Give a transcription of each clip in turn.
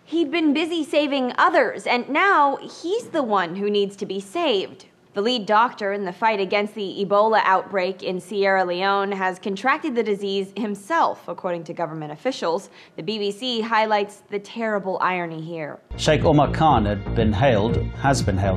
He'd been busy saving others, and now he's the one who needs to be saved. The lead doctor in the fight against the Ebola outbreak in Sierra Leone has contracted the disease himself, according to government officials. The BBC highlights the terrible irony here. Sheik Umar Khan has been hailed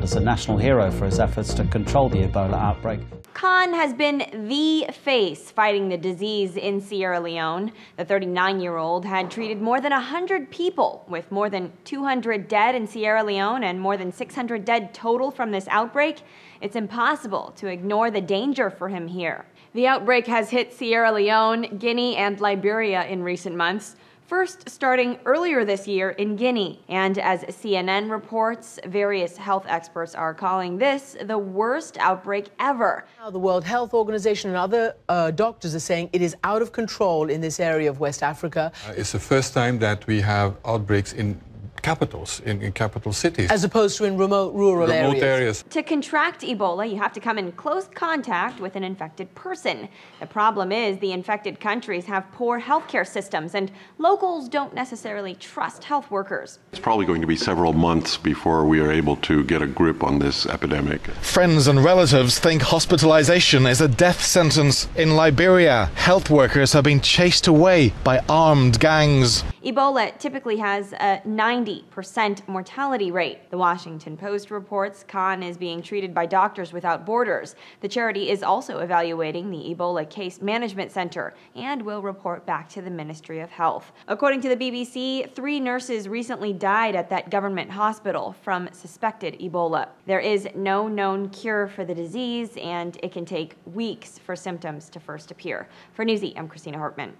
as a national hero for his efforts to control the Ebola outbreak. Khan has been the face fighting the disease in Sierra Leone. The 39-year-old had treated more than 100 people, with more than 200 dead in Sierra Leone and more than 600 dead total from this outbreak. It's impossible to ignore the danger for him here. The outbreak has hit Sierra Leone, Guinea, and Liberia in recent months. First, starting earlier this year in Guinea. And as CNN reports, various health experts are calling this the worst outbreak ever. Now, the World Health Organization and other doctors are saying it is out of control in this area of West Africa. It's the first time that we have outbreaks in capitals, in capital cities. As opposed to in remote rural areas. To contract Ebola, you have to come in close contact with an infected person. The problem is the infected countries have poor healthcare systems, and locals don't necessarily trust health workers. It's probably going to be several months before we are able to get a grip on this epidemic. Friends and relatives think hospitalization is a death sentence. In Liberia, health workers have been chased away by armed gangs. Ebola typically has a 90% mortality rate. The Washington Post reports Khan is being treated by Doctors Without Borders. The charity is also evaluating the Ebola Case Management Center and will report back to the Ministry of Health. According to the BBC, 3 nurses recently died at that government hospital from suspected Ebola. There is no known cure for the disease, and it can take weeks for symptoms to first appear. For Newsy, I'm Christina Hartman.